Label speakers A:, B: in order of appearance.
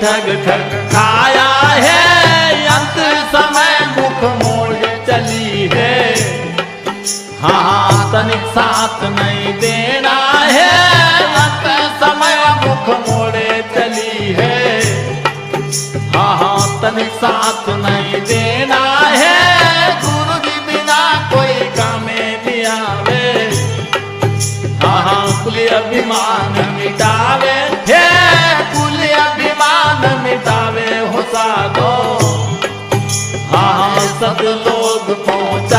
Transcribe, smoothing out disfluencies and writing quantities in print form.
A: ठग ठग खाया है, अंत समय मुख मोड़ चली है। हाँ तनिक साथ नहीं देना है, अंत समय मुख मोड़े चली है। हाँ तनिक साथ नहीं देना है, गुरु जी बिना कोई कामे नहीं आवे। हाँ कुल अभिमान मिटावे है, कुल अभिमान मिटावे हो साधो। हाँ सद लोग पहुँचा